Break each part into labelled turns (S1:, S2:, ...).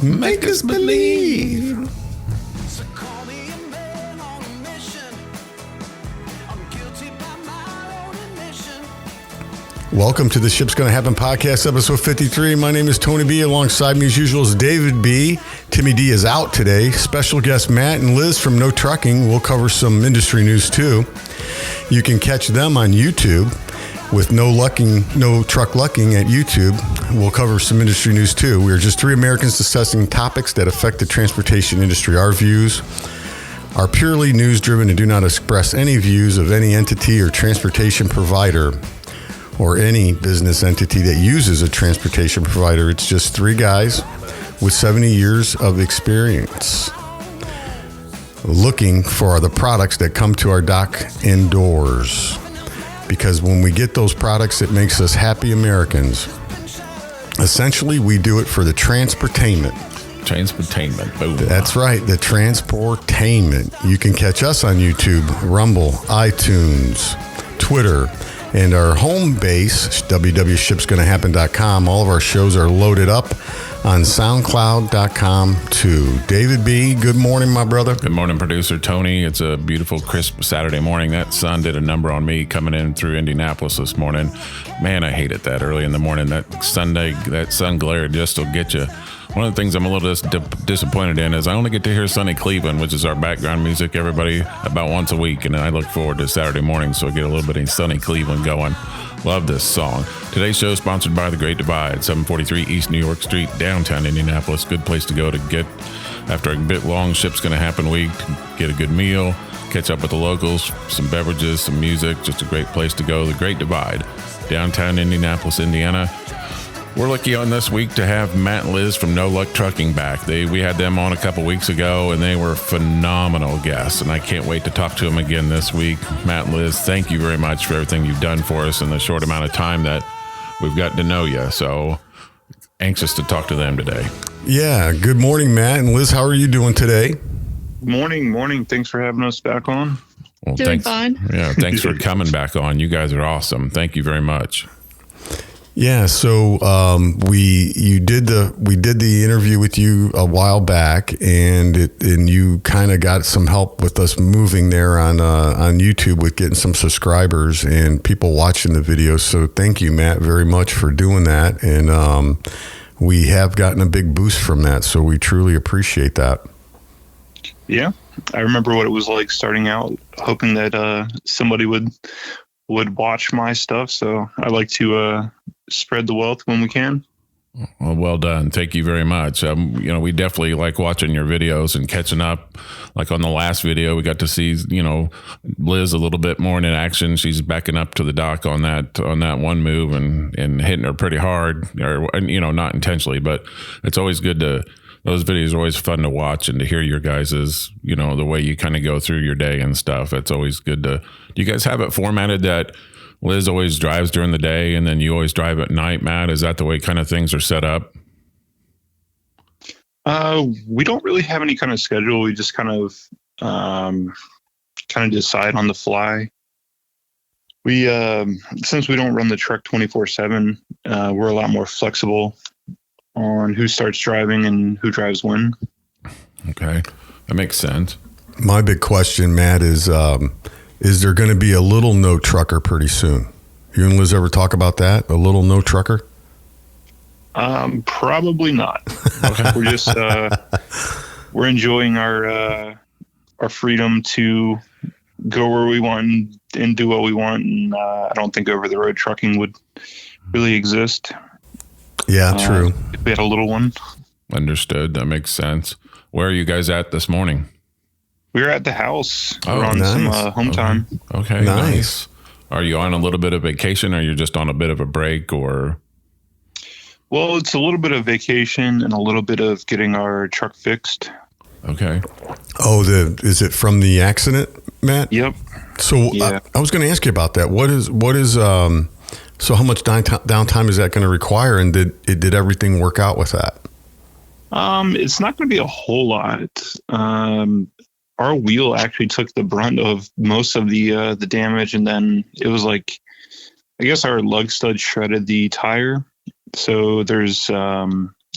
S1: Make us believe.
S2: So call me a man on a mission. I'm guilty by my own admission.
S1: Welcome to the Ship's Gonna Happen podcast, episode 53. My name is Tony B. Alongside me, as usual, is David B. Timmy D is out today. Special guest Matt and Liz from No Trucking. We'll cover some industry news too. You can catch them on YouTube with No Truck Lucking at YouTube. We'll cover some industry news too. We are just three Americans discussing topics that affect the transportation industry. Our views are purely news driven and do not express any views of any entity or transportation provider or any business entity that uses a transportation provider. It's just three guys with 70 years of experience looking for the products that come to our dock and doors. Because when we get those products, it makes us happy Americans. Essentially, we do it for the transportainment.
S3: Transportainment. Boom.
S1: That's right, the transportainment. You can catch us on YouTube, Rumble, iTunes, Twitter, and our home base, www.shipsgonnahappen.com. All of our shows are loaded up on SoundCloud.com too. David B., good morning, my brother.
S3: Good morning, producer Tony. It's a beautiful, crisp Saturday morning. That sun did a number on me coming in through Indianapolis this morning. Man, I hate it that early in the morning. That sun glare just will get you. One of the things I'm a little disappointed in is I only get to hear Sunny Cleveland, which is our background music, everybody, about once a week. And I look forward to Saturday morning, so I get a little bit of Sunny Cleveland going. Love this song. Today's show is sponsored by The Great Divide, 743 East New York Street, downtown Indianapolis. Good place to go to get, after a bit long Ship's Gonna Happen week, get a good meal, catch up with the locals, some beverages, some music, just a great place to go. The Great Divide, downtown Indianapolis, Indiana. We're lucky on this week to have Matt and Liz from No Luck Trucking back. We had them on a couple weeks ago, and they were phenomenal guests, and I can't wait to talk to them again this week. Matt and Liz, thank you very much for everything you've done for us in the short amount of time that we've gotten to know you. So anxious to talk to them today.
S1: Yeah, good morning, Matt and Liz. How are you doing today?
S4: Morning. Thanks for having us back on.
S3: Well,
S5: Doing fine.
S3: Yeah, thanks for coming back on. You guys are awesome. Thank you very much.
S1: Yeah, so we did the interview with you a while back, and you kind of got some help with us moving there on YouTube with getting some subscribers and people watching the videos. So thank you, Matt, very much for doing that, and we have gotten a big boost from that. So we truly appreciate that.
S4: Yeah, I remember what it was like starting out, hoping that somebody would watch my stuff. So I like to spread the wealth when we can.
S3: Well done. Thank you very much. We definitely like watching your videos and catching up. Like on the last video, we got to see, Liz a little bit more in action. She's backing up to the dock on that one move and hitting her pretty hard, or, not intentionally, but it's always good those videos are always fun to watch and to hear your guys's, the way you kind of go through your day and stuff. It's always good do you guys have it formatted that Liz always drives during the day and then you always drive at night, Matt? Is that the way kind of things are set up?
S4: We don't really have any kind of schedule. We just kind of decide on the fly. We, since we don't run the truck 24/7, we're a lot more flexible on who starts driving and who drives when.
S3: Okay. That makes sense.
S1: My big question, Matt, is there going to be a little no trucker pretty soon? You and Liz ever talk about that? A little no trucker?
S4: Probably not. We're just we're enjoying our freedom to go where we want and do what we want. And I don't think over the road trucking would really exist.
S1: Yeah, true.
S4: If we had a little one.
S3: Understood. That makes sense. Where are you guys at this morning?
S4: We're at the house.
S3: Oh,
S4: we're on
S1: nice.
S4: some home time.
S3: Okay, nice. Are you on a little bit of vacation, or you're just on a bit of a break, or?
S4: Well, it's a little bit of vacation and a little bit of getting our truck fixed.
S3: Okay.
S1: Oh, is it from the accident, Matt?
S4: Yep.
S1: So
S4: Yeah.
S1: I was going to ask you about that. What is so how much downtime is that going to require, and did everything work out with that?
S4: It's not going to be a whole lot. Our wheel actually took the brunt of most of the damage, and then it was like, I guess our lug stud shredded the tire. So there's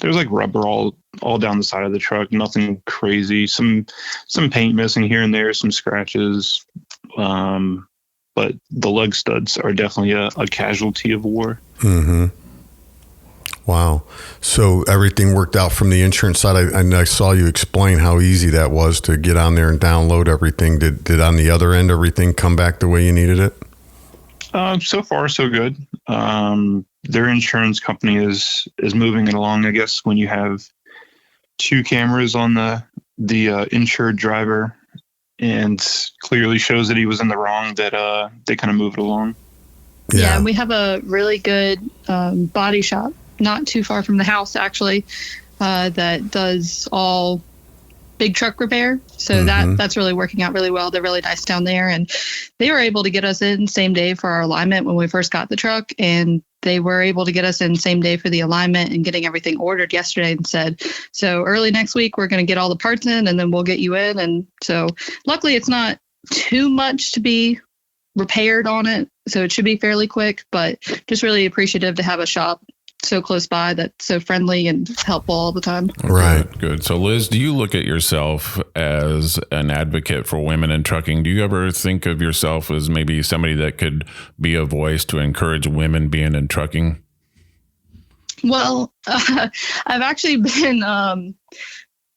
S4: there's like rubber all down the side of the truck. Nothing crazy. Some paint missing here and there. Some scratches. But the lug studs are definitely a casualty of war.
S1: Mm-hmm. Wow. So everything worked out from the insurance side. I saw you explain how easy that was to get on there and download everything. Did on the other end everything come back the way you needed it?
S4: So far, so good. Their insurance company is moving it along. I guess when you have 2 cameras on the insured driver, and clearly shows that he was in the wrong, that they kind of move it along.
S5: Yeah, and we have a really good body shop not too far from the house, actually, that does all big truck repair. So that's really working out really well. They're really nice down there. And they were able to get us in same day for our alignment when we first got the truck. And they were able to get us in same day for the alignment and getting everything ordered yesterday, and said, so early next week, we're going to get all the parts in and then we'll get you in. And so luckily it's not too much to be repaired on it. So it should be fairly quick, but just really appreciative to have a shop so close by that's so friendly and helpful all the time.
S1: Right.
S3: Good. So Liz, do you look at yourself as an advocate for women in trucking? Do you ever think of yourself as maybe somebody that could be a voice to encourage women being in trucking?
S5: Well, I've actually been an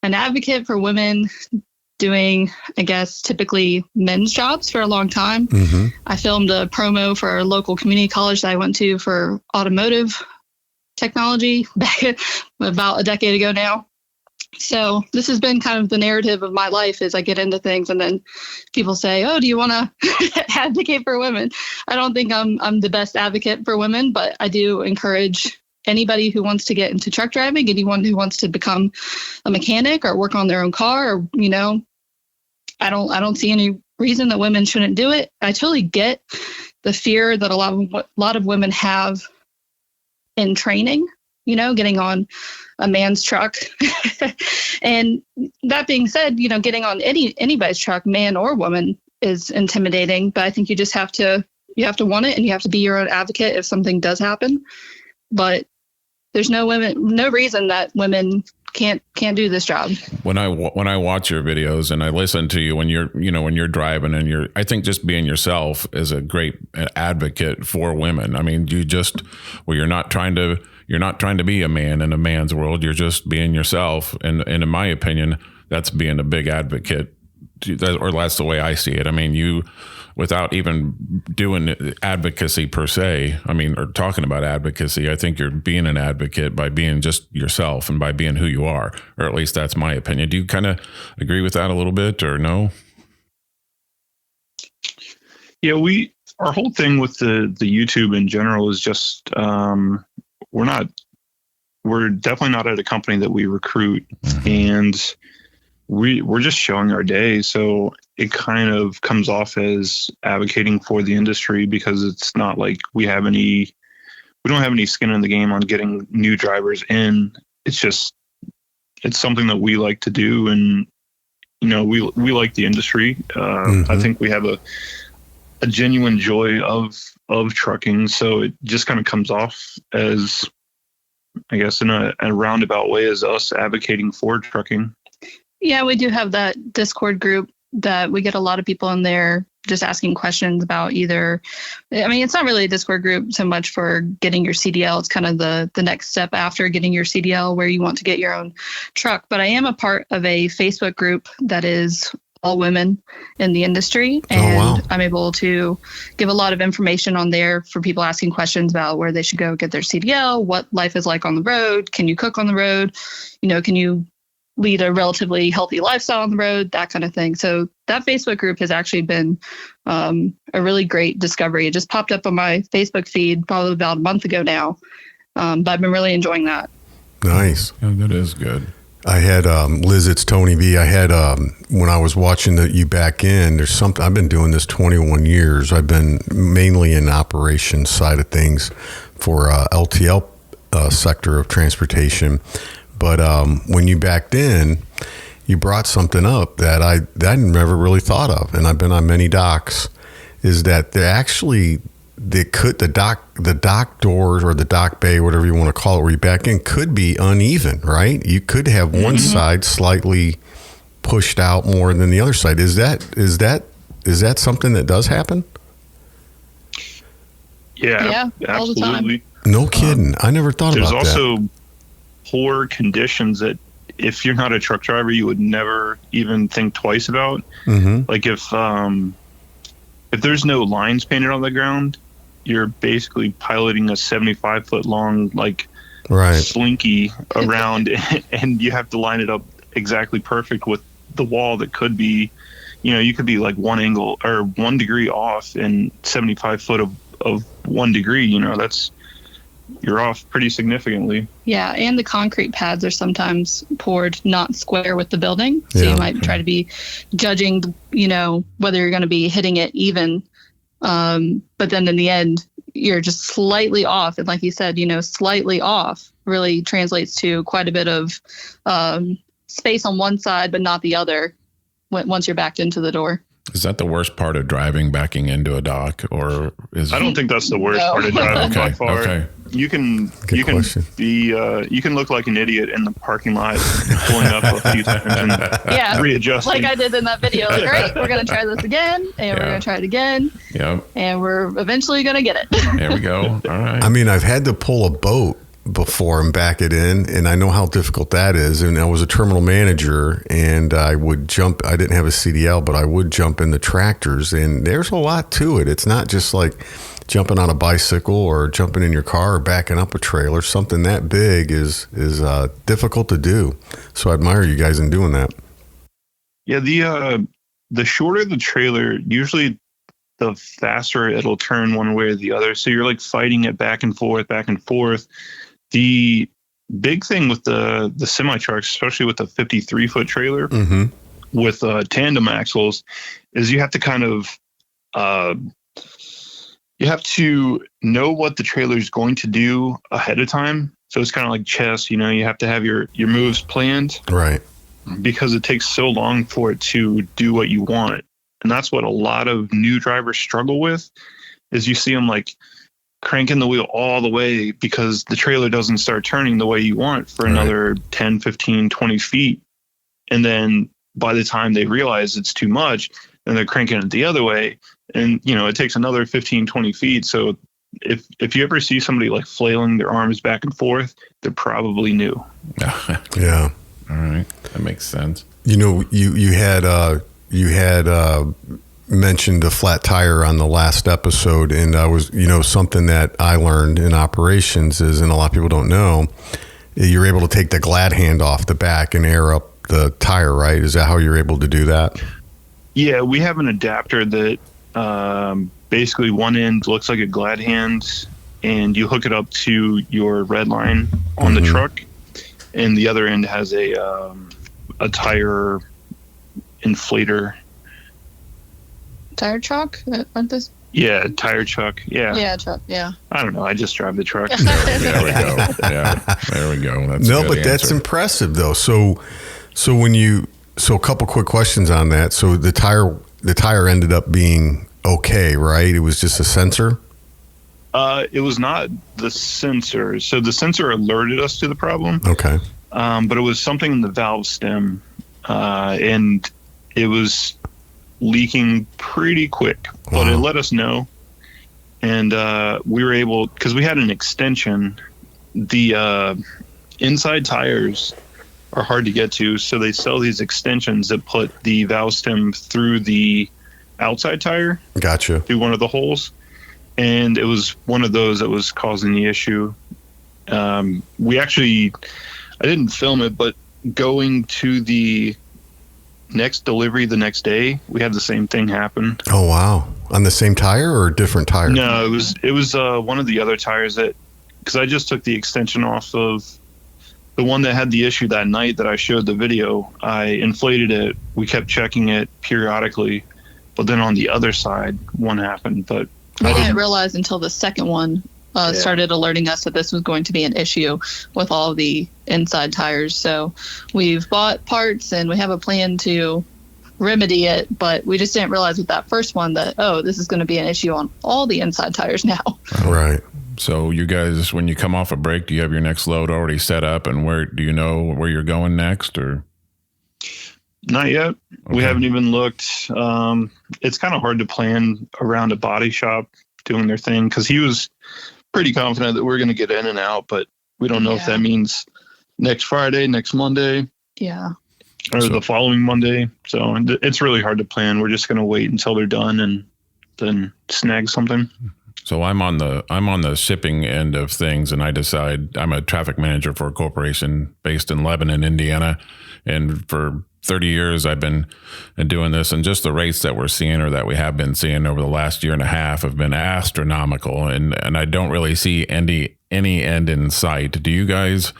S5: advocate for women doing, I guess, typically men's jobs for a long time.
S1: Mm-hmm.
S5: I filmed a promo for a local community college that I went to for automotive technology back about a decade ago now. So this has been kind of the narrative of my life, as I get into things and then people say, oh, do you want to advocate for women? I don't think I'm the best advocate for women, but I do encourage anybody who wants to get into truck driving, anyone who wants to become a mechanic or work on their own car, or, I don't see any reason that women shouldn't do it. I totally get the fear that a lot of women have in training, getting on a man's truck. And that being said, getting on anybody's truck, man or woman, is intimidating. But I think you just have to want it, and you have to be your own advocate if something does happen. But there's no reason that women can't do this job. When
S3: I watch your videos and I listen to you when you're driving, and I think just being yourself is a great advocate for women. I mean, you're not trying to be a man in a man's world. You're just being yourself. And in my opinion, that's being a big advocate, or that's the way I see it. I mean, you, without even doing advocacy per se, or talking about advocacy, I think you're being an advocate by being just yourself and by being who you are, or at least that's my opinion. Do you kind of agree with that a little bit, or no?
S4: Yeah, our whole thing with the YouTube in general is just, we're definitely not at a company that we recruit, and we're just showing our day. So it kind of comes off as advocating for the industry, because it's not like we don't have any skin in the game on getting new drivers in. It's something that we like to do. And, we like the industry. I think we have a genuine joy of trucking. So it just kind of comes off as, I guess, in a roundabout way, as us advocating for trucking.
S5: Yeah, we do have that Discord group that we get a lot of people in there just asking questions about it's not really a Discord group so much for getting your CDL. It's kind of the next step after getting your CDL, where you want to get your own truck. But I am a part of a Facebook group that is all women in the industry. And I'm able to give a lot of information on there for people asking questions about where they should go get their CDL, what life is like on the road. Can you cook on the road? Can you lead a relatively healthy lifestyle on the road, that kind of thing. So that Facebook group has actually been a really great discovery. It just popped up on my Facebook feed probably about a month ago now. But I've been really enjoying that.
S1: Nice.
S3: Yeah, that is good.
S1: I had, Liz, it's Tony B. I had, when I was watching you back in, there's something, I've been doing this 21 years. I've been mainly in operations side of things for LTL sector of transportation. But when you backed in, you brought something up that I never really thought of, and I've been on many docks, is that the dock doors or the dock bay, whatever you want to call it, where you back in, could be uneven, right? You could have one side slightly pushed out more than the other side. Is that something that does happen?
S4: Yeah,
S5: all the time.
S4: absolutely.
S1: No kidding. I never thought about that.
S4: There's also poor conditions that if you're not a truck driver, you would never even think twice about. Like if there's no lines painted on the ground, you're basically piloting a 75-foot long slinky around, and you have to line it up exactly perfect with the wall that could be, you could be like 1 degree off in 75 foot of 1 degree. You're off pretty significantly.
S5: Yeah, and the concrete pads are sometimes poured not square with the building. So you might try to be judging, whether you're going to be hitting it even. But then in the end, you're just slightly off. And like you said, slightly off really translates to quite a bit of space on one side, but not the other once you're backed into the door.
S3: Is that the worst part of driving, backing into a dock, or is?
S4: I don't think that's the worst part of driving by far.
S3: Okay.
S4: You can look like an idiot in the parking lot, pulling up a few times and readjusting.
S5: Like I did in that video. Like, great, we're going to try this again, and we're going to try it again.
S3: Yep.
S5: And we're eventually going to get it.
S3: There we go. All right.
S1: I mean, I've had to pull a boat before and back it in, and I know how difficult that is. And I was a terminal manager, and I would jump. I didn't have a CDL, but I would jump in the tractors, and there's a lot to it. It's not just like jumping on a bicycle or jumping in your car or backing up a trailer. Something that big is difficult to do. So I admire you guys in doing that.
S4: Yeah, the shorter the trailer, usually the faster it'll turn one way or the other. So you're like fighting it back and forth, back and forth. The big thing with the semi trucks, especially with the 53-foot trailer with tandem axles, is you have to kind of you have to know what the trailer is going to do ahead of time. So it's kind of like chess. You have to have your moves planned,
S1: right?
S4: Because it takes so long for it to do what you want. And that's what a lot of new drivers struggle with, is you see them like cranking the wheel all the way because the trailer doesn't start turning the way you want for another 10, 15, 20 feet. And then by the time they realize it's too much, then they're cranking it the other way. And, it takes another 15, 20 feet. So if you ever see somebody like flailing their arms back and forth, they're probably new.
S1: Yeah.
S3: All right. That makes sense.
S1: You had mentioned a flat tire on the last episode, and I was, something that I learned in operations is, and a lot of people don't know, you're able to take the glad hand off the back and air up the tire, right? Is that how you're able to do that?
S4: Yeah, we have an adapter that basically one end looks like a glad hand, and you hook it up to your red line on the truck, and the other end has a tire inflator.
S5: Tire chalk? Aren't this?
S4: Yeah, tire chuck. Yeah.
S5: Yeah, truck. Yeah.
S4: I don't know. I just drive the truck.
S3: There we go. Yeah, there we go. That's
S1: no, but that's impressive though. So a couple quick questions on that. So the tire ended up being okay, right? It was just a sensor.
S4: It was not the sensor. So the sensor alerted us to the problem.
S1: Okay.
S4: But it was something in the valve stem, and it was leaking pretty quick, but it let us know. And we were able, because we had an extension, the inside tires are hard to get to, so they sell these extensions that put the valve stem through the outside tire.
S1: Gotcha.
S4: Through one of the holes. And it was one of those that was causing the issue. I didn't film it, but going to the next delivery the next day, we had the same thing happen.
S1: Oh wow! On the same tire or a different tire?
S4: No, it was one of the other tires because I just took the extension off of the one that had the issue that night that I showed the video. I inflated it. We kept checking it periodically, but then on the other side, one happened. But
S5: I didn't realize until the second one started alerting us that this was going to be an issue with all the inside tires. So we've bought parts and we have a plan to remedy it, but we just didn't realize with that first one that, oh, this is going to be an issue on all the inside tires now.
S1: Right.
S3: So you guys, when you come off a break, do you have your next load already set up, and where do you know where you're going next, or?
S4: Not yet.
S3: Okay.
S4: We haven't even looked. It's kind of hard to plan around a body shop doing their thing, because he was pretty confident that we're going to get in and out, but we don't know if that means next Friday, next Monday.
S5: Yeah.
S4: Or the following Monday. So it's really hard to plan. We're just going to wait until they're done and then snag something.
S3: So I'm on the shipping end of things, and I decide I'm a traffic manager for a corporation based in Lebanon, Indiana. And for 30 years, I've been doing this, and just the rates that we're seeing, or that we have been seeing over the last year and a half, have been astronomical. And I don't really see any end in sight. Do you guys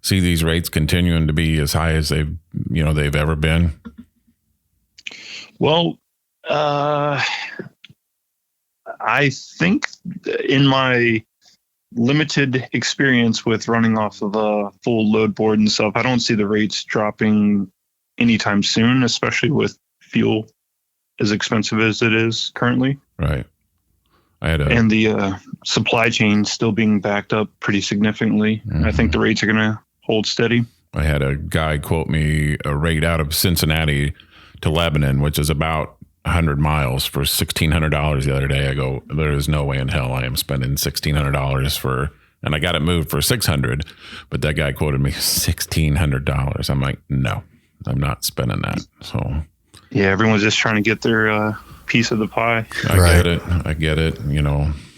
S3: see these rates continuing to be as high as they've ever been?
S4: Well, I think in my limited experience with running off of a full load board and stuff, I don't see the rates dropping anytime soon, especially with fuel as expensive as it is currently.
S3: Right.
S4: And the supply chain still being backed up pretty significantly.
S3: Mm-hmm.
S4: I think the rates are going to hold steady.
S3: I had a guy quote me a rate out of Cincinnati to Lebanon, which is about 100 miles, for $1,600 the other day. I go, there is no way in hell I am spending $1,600 and I got it moved for $600, but that guy quoted me $1,600. I'm like, no, I'm not spending that. So
S4: yeah, everyone's just trying to get their piece of the pie.
S3: I get it.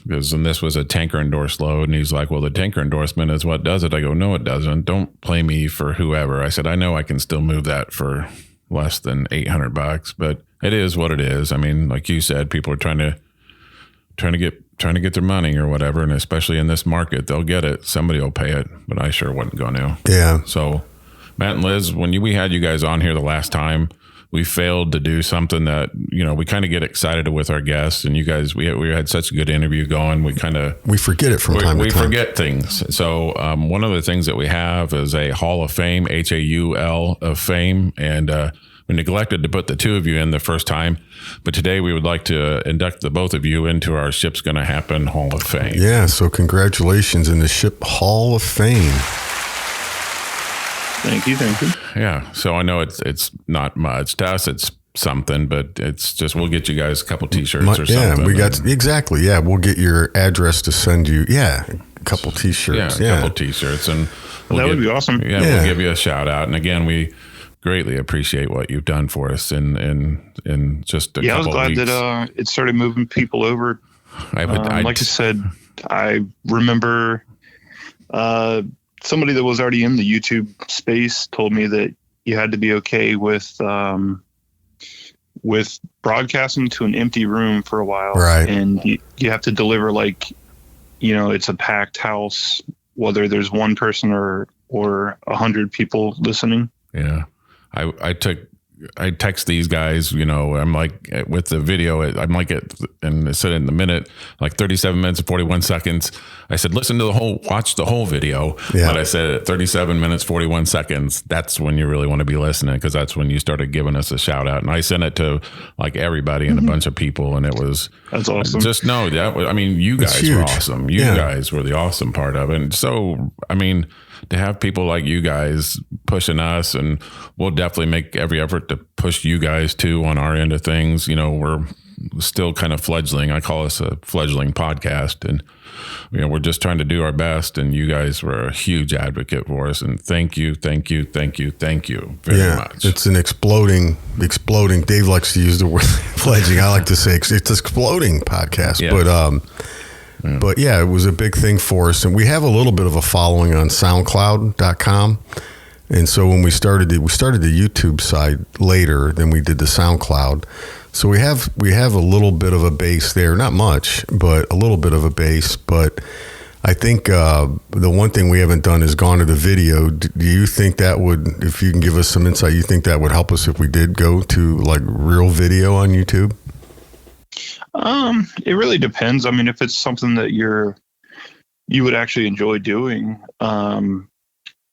S3: Because this was a tanker endorsed load, and he's like, well, the tanker endorsement is what does it. I go, no, it doesn't. Don't play me for whoever. I said, I know I can still move that for less than $800, but it is what it is. I mean, like you said, people are trying to get their money or whatever, and especially in this market, they'll get it. Somebody will pay it, but I sure wasn't going to.
S1: Yeah.
S3: So, Matt and Liz, when we had you guys on here the last time, we failed to do something that, we kind of get excited with our guests, and you guys, we had such a good interview going. We
S1: forget it from time to time. We
S3: forget things. So one of the things that we have is a Hall of Fame, HAUL of Fame. And we neglected to put the two of you in the first time, but today we would like to induct the both of you into our Shipsgonnahappen Hall of Fame.
S1: Yeah. So congratulations in the Ship Hall of Fame.
S4: Thank you.
S3: Yeah. So I know it's not much to us. It's something, but it's just, we'll get you guys a couple t-shirts or something.
S1: Yeah, we got, exactly. Yeah. We'll get your address to send you. Yeah. A couple t-shirts.
S3: Yeah. A couple t-shirts, and
S4: that would be awesome.
S3: Yeah. We'll give you a shout out. And again, we greatly appreciate what you've done for us in just a couple of weeks.
S4: I was glad that it started moving people over. Like I said, I remember somebody that was already in the YouTube space told me that you had to be okay with broadcasting to an empty room for a while.
S1: Right.
S4: And you have to deliver it's a packed house, whether there's one person or 100 people listening.
S3: Yeah. I text these guys, I'm like, with the video, I'm like, and it said in the minute, like 37 minutes and 41 seconds. I said, watch the whole video. Yeah. But I said at 37 minutes, 41 seconds, that's when you really want to be listening, because that's when you started giving us a shout out. And I sent it to like everybody and a bunch of people. And that's awesome. Just know that, you guys were awesome. You guys were the awesome part of it. And so, to have people like you guys pushing us, and we'll definitely make every effort to push you guys too on our end of things. We're still kind of fledgling. I call us a fledgling podcast, and we're just trying to do our best, and you guys were a huge advocate for us, and thank you very much.
S1: It's an exploding. Dave likes to use the word fledgling. I like to say it's exploding podcast. Yeah. But yeah, it was a big thing for us. And we have a little bit of a following on SoundCloud.com. And so when we started the YouTube side later than we did the SoundCloud. So we have a little bit of a base there, not much, but a little bit of a base. But I think the one thing we haven't done is gone to the video. Do you think that would, if you can give us some insight, you think that would help us if we did go to like real video on YouTube?
S4: It really depends. If it's something that you would actually enjoy doing, to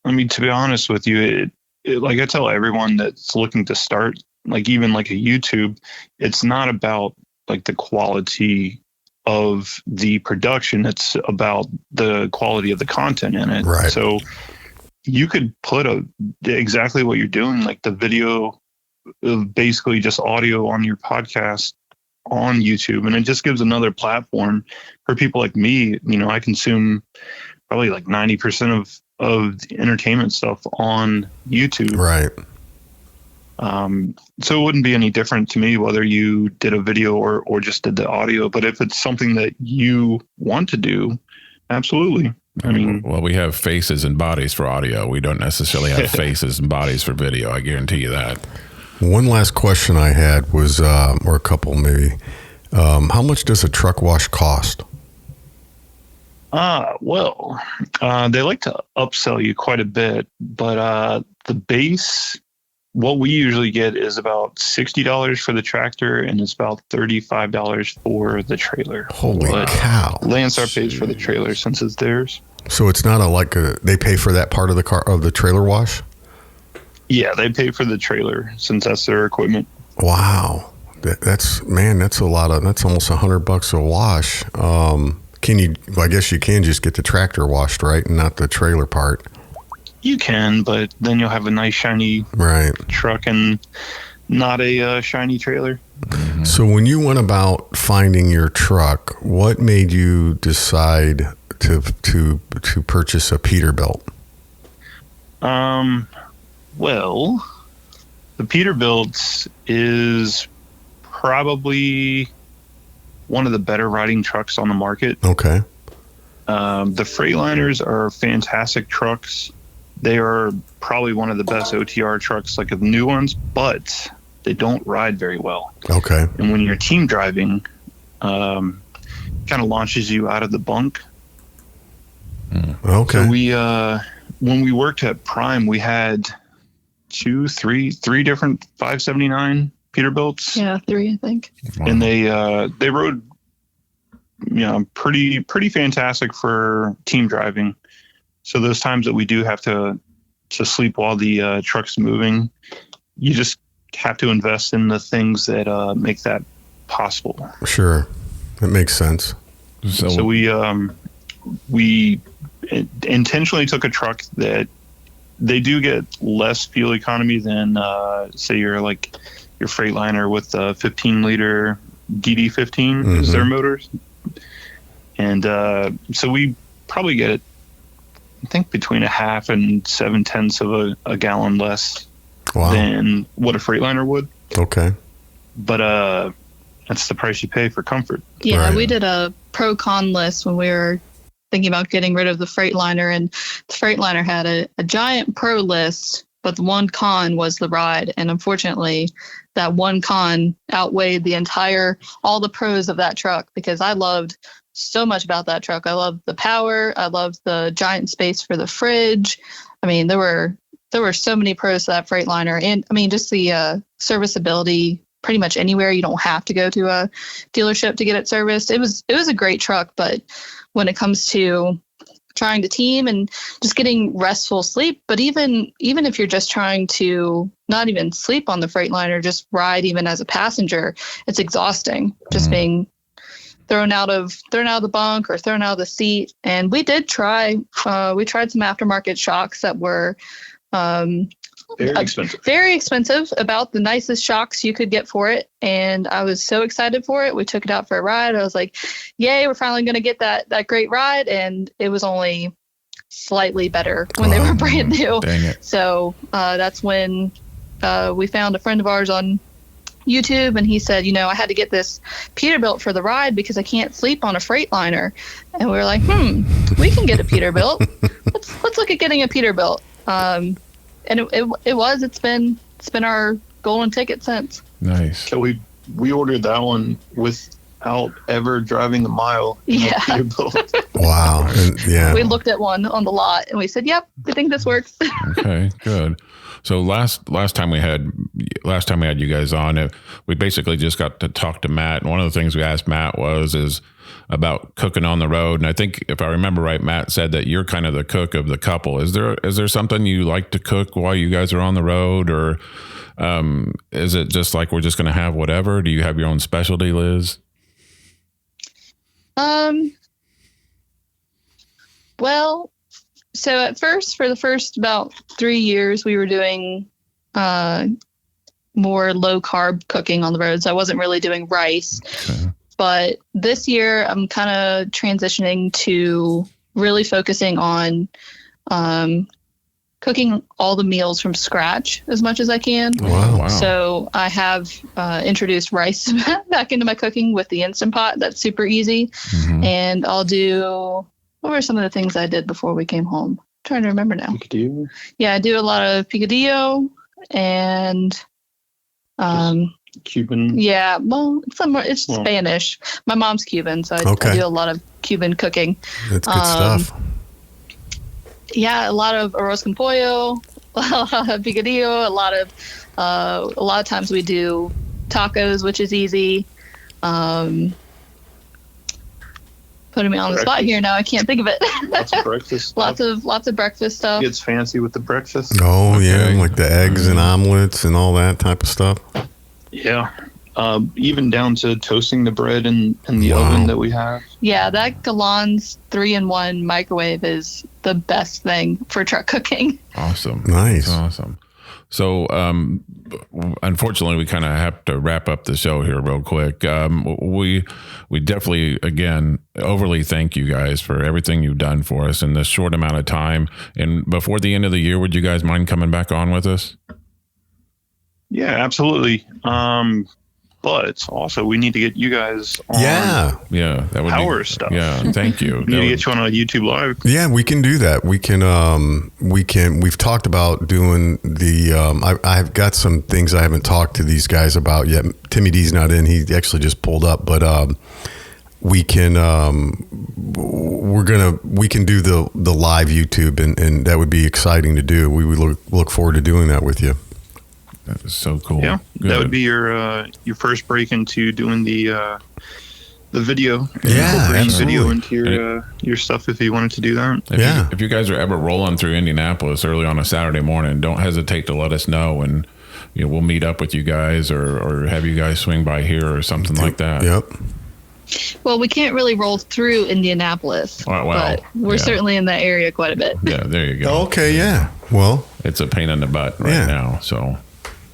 S4: be honest with you, like I tell everyone that's looking to start like even like a YouTube, it's not about like the quality of the production. It's about the quality of the content in it.
S1: Right.
S4: So you could put exactly what you're doing, like the video of basically just audio on your podcast on YouTube. And it just gives another platform for people like me. You know, I consume probably like 90% of the entertainment stuff on YouTube.
S1: Right.
S4: So it wouldn't be any different to me whether you did a video or just did the audio. But if it's something that you want to do, absolutely. I mean,
S3: well, we have faces and bodies for audio. We don't necessarily have faces and bodies for video. I guarantee you that.
S1: One last question I had was, or a couple maybe, how much does a truck wash cost?
S4: Well, they like to upsell you quite a bit, but the base, what we usually get is about $60 for the tractor, and it's about $35 for the trailer.
S1: Holy cow!
S4: Landstar pays for the trailer since it's theirs.
S1: So it's not they pay for that part of the car of the trailer wash?
S4: Yeah, they pay for the trailer since that's their equipment.
S1: Wow, that's a lot of. That's almost $100 a wash. I guess you can just get the tractor washed, right, and not the trailer part.
S4: You can, but then you'll have a nice shiny truck and not a shiny trailer.
S1: Mm-hmm. So when you went about finding your truck, what made you decide to purchase a Peterbilt?
S4: Well, the Peterbilt is probably one of the better riding trucks on the market.
S1: Okay.
S4: The Freightliners are fantastic trucks. They are probably one of the best OTR trucks, like of the new ones, but they don't ride very well.
S1: Okay.
S4: And when you're team driving, kind of launches you out of the bunk.
S1: Okay.
S4: So when we worked at Prime, we had three different 579 Peterbilts.
S5: Yeah, 3, I think.
S3: Wow.
S4: And they rode, pretty fantastic for team driving. So those times that we do have to sleep while the truck's moving, you just have to invest in the things that make that possible.
S1: Sure, that makes sense.
S4: So we intentionally took a truck that they do get less fuel economy than say your Freightliner with a 15-liter DD15 is their motors. And so we probably get it, I think, between 1/2 and 7/10 of a gallon less than what a Freightliner would.
S1: Okay.
S4: But that's the price you pay for comfort.
S5: Yeah,
S1: Right.
S5: we did a pro-con list when we were thinking about getting rid of the Freightliner, and the Freightliner had a giant pro list, but the one con was the ride. And unfortunately, that one con outweighed all the pros of that truck, because I loved so much about that truck. I loved the power. I loved the giant space for the fridge. I mean, there were so many pros to that Freightliner. And I mean, just the serviceability pretty much anywhere. You don't have to go to a dealership to get it serviced. It was a great truck, but when it comes to trying to team and just getting restful sleep, but even if you're just trying to not even sleep on the Freightliner, just ride even as a passenger, it's exhausting. Just being thrown out of the bunk or thrown out of the seat. And we did try some aftermarket shocks that were very expensive, about the nicest shocks you could get for it. And I was so excited for it. We took it out for a ride. I was like, yay, we're finally going to get that great ride. And it was only slightly better when they were brand new.
S3: Dang it.
S5: So that's when we found a friend of ours on YouTube, and he said, I had to get this Peterbilt for the ride because I can't sleep on a Freightliner. And we were like, we can get a Peterbilt. Let's look at getting a Peterbilt. And it's been our golden ticket since.
S3: Nice.
S4: So we ordered that one without ever driving a mile.
S5: Yeah.
S1: Wow. And, yeah.
S5: We looked at one on the lot and we said, yep, I think this works.
S3: Okay, good. So last time we had you guys on, we basically just got to talk to Matt, and one of the things we asked Matt was about cooking on the road. And I think if I remember right, Matt said that you're kind of the cook of the couple. Is there something you like to cook while you guys are on the road, or is it just like we're just going to have whatever? Do you have your own specialty, Liz?
S5: Well, so at first, for the first about 3 years, we were doing more low carb cooking on the road. So I wasn't really doing rice.
S3: Okay.
S5: But this year, I'm kind of transitioning to really focusing on cooking all the meals from scratch as much as I can.
S1: Wow.
S5: So I have introduced rice back into my cooking with the Instant Pot. That's super easy.
S3: Mm-hmm.
S5: And I'll do, what were some of the things I did before we came home? I'm trying to remember now.
S4: Picadillo?
S5: Yeah, I do a lot of picadillo and
S4: Cuban.
S5: yeah, well, it's Spanish. My mom's Cuban, so I do a lot of Cuban cooking.
S1: That's good stuff.
S5: Yeah, a lot of arroz con pollo, a lot of picadillo, a lot of times we do tacos, which is easy. Putting me on the spot here now, I can't think of it.
S4: Lots of breakfast stuff.
S5: lots of breakfast stuff.
S4: Gets fancy with the breakfast.
S1: Oh,
S3: Okay.
S1: yeah, like the eggs and omelets and all that type of stuff.
S4: Yeah. Even down to toasting the bread in the
S1: Wow.
S4: oven that we have.
S5: Yeah, that Galan's 3-in-1 microwave is the best thing for truck cooking.
S3: Awesome.
S1: Nice.
S3: That's awesome. So, unfortunately, we kind of have to wrap up the show here real quick. We definitely, again, overly thank you guys for everything you've done for us in this short amount of time. And before the end of the year, would you guys mind coming back on with us?
S4: Yeah, absolutely. But also we need to get you guys on
S1: Yeah.
S3: Yeah, that would
S4: power
S3: be
S4: stuff.
S3: Yeah, thank you.
S4: We need to get you on YouTube Live.
S1: Yeah, we can do that. We've talked about doing the, I've got some things I haven't talked to these guys about yet. Timmy D's not in. He actually just pulled up, but, we can do the live YouTube and that would be exciting to do. We would look forward to doing that with you.
S3: That is so cool.
S4: Yeah,
S3: Good.
S4: that would be your first break into doing the video.
S1: Yeah,
S4: Incorporating
S1: absolutely.
S4: video into your stuff if you wanted to do that.
S3: If you guys are ever rolling through Indianapolis early on a Saturday morning, don't hesitate to let us know, and we'll meet up with you guys or have you guys swing by here or something like that.
S1: Yep.
S5: Well, we can't really roll through Indianapolis,
S3: Well,
S5: but we're
S3: yeah.
S5: certainly in that area quite a bit.
S3: Yeah, there you go.
S1: Okay. Yeah. Well,
S3: It's a pain in the butt right
S1: Yeah.
S3: now. So,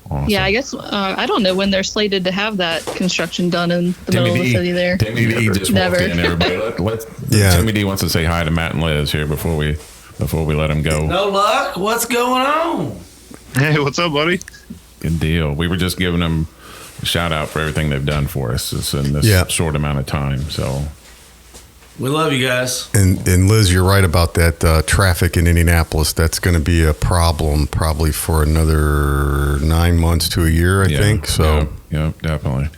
S3: awesome.
S5: Yeah, I guess I don't know when they're slated to have that construction done in the middle of the city there.
S3: Timmy D just
S5: Never.
S3: walked in. Everybody,
S1: Yeah.
S3: Timmy D wants to say hi to Matt and Liz here before we let him go.
S6: No luck? What's going on?
S4: Hey, what's up, buddy?
S3: Good deal. We were just giving them a shout out for everything they've done for us in this
S1: Yeah.
S3: short amount of time. So,
S6: We love you guys.
S1: and Liz, you're right about that traffic in Indianapolis. That's going to be a problem probably for another 9 months to a year, I think. So,
S3: yeah, definitely.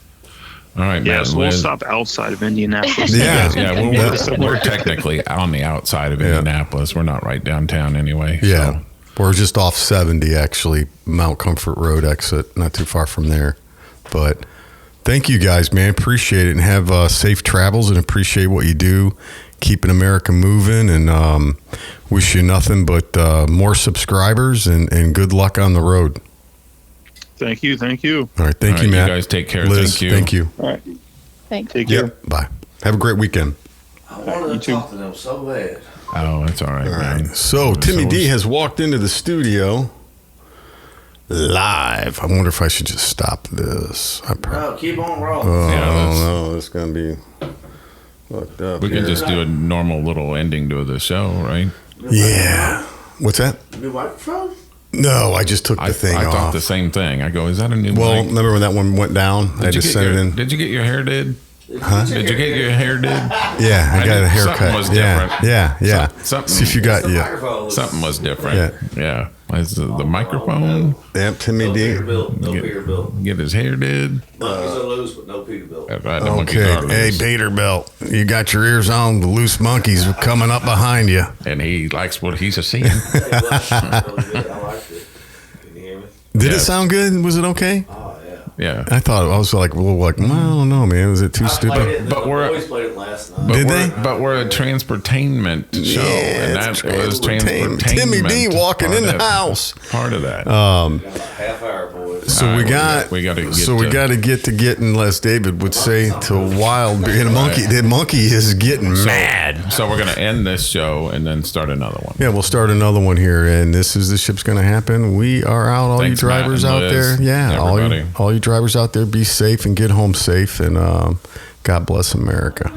S3: All right,
S4: Yeah,
S3: Matt,
S4: so we'll
S3: Liz.
S4: stop outside of Indianapolis.
S1: Yeah.
S3: Yeah, we're technically on the outside of Indianapolis. We're not right downtown anyway.
S1: yeah,
S3: So.
S1: we're just off 70 actually, Mount Comfort Road exit, not too far from there. But thank you guys, man. Appreciate it, and have safe travels, and appreciate what you do, keeping America moving, and wish you nothing but more subscribers and good luck on the road.
S4: Thank you.
S1: All right, thank
S3: All
S1: you,
S3: right,
S1: Matt.
S3: you guys take care.
S1: Liz,
S3: Thank you.
S1: Thank you.
S4: All right.
S5: Thanks.
S4: Take care.
S1: Yep. Bye. Have a great weekend.
S6: I wanted to talk to them so bad.
S3: Oh, that's all right,
S1: All right.
S3: man.
S1: So Timmy
S3: So
S1: D has walked into the studio live. I wonder if I should just stop this.
S6: No, keep on rolling.
S1: Oh,
S3: Yeah, that's-
S1: no, it's going to be fucked up.
S3: We can
S1: here.
S3: just do a normal little ending to the show, right?
S1: Yeah. What's that?
S6: New microphone?
S1: No, I just took the
S3: I
S1: thing
S3: thought
S1: off.
S3: the same thing. I go, is that a new
S1: Well,
S3: mic?
S1: remember when that one went down? I just sent it in.
S3: Did you get your hair did?
S1: Huh?
S3: Did you get your hair did?
S1: Yeah, I got a haircut.
S3: Something was
S1: yeah,
S3: different.
S1: yeah.
S3: Something-
S1: See if you got
S6: The
S1: yeah.
S6: microphone was
S3: Something was different. Yeah. Is the microphone?
S1: Yep, Timmy
S6: no
S1: D.
S6: Peterbilt. No
S3: Get-
S6: Peterbilt.
S3: Get his hair did.
S6: Monkeys are loose, but no Peterbilt.
S3: That's right, the monkeys
S1: Okay,
S3: are
S1: hey
S3: loose.
S1: Peterbilt, you got your ears on. The loose monkeys are coming up behind you.
S3: And he likes what he's seeing.
S6: Hey, Blush, really good. I liked it. Can you hear me?
S1: Did
S3: Yeah.
S1: it sound good? Was it okay?
S6: Oh, yeah.
S3: Yeah.
S1: I thought I was like, well, like, I don't know, man. Was it too
S6: I played
S1: stupid?
S6: it.
S3: But
S6: The
S3: we're-
S6: boys played it last night.
S1: Did they?
S3: But we're a transportainment show, and that was transportainment.
S1: Timmy D walking in the
S3: part of-
S1: house.
S3: Part of that.
S6: Got a half hour, boys.
S1: So
S3: All
S1: we
S3: right,
S1: got
S3: we gotta get
S1: so we
S3: to-
S1: got to get to getting, unless David would say, to wild beer. The monkey is getting mad.
S3: So we're gonna end this show and then start another one.
S1: Yeah, we'll start another one here, and this is The Ship's Gonna Happen. We are out, all
S3: Thanks,
S1: you drivers
S3: Matt and
S1: out
S3: Liz,
S1: there. Yeah,
S3: everybody.
S1: all you drivers out there, be safe and get home safe, and God bless America.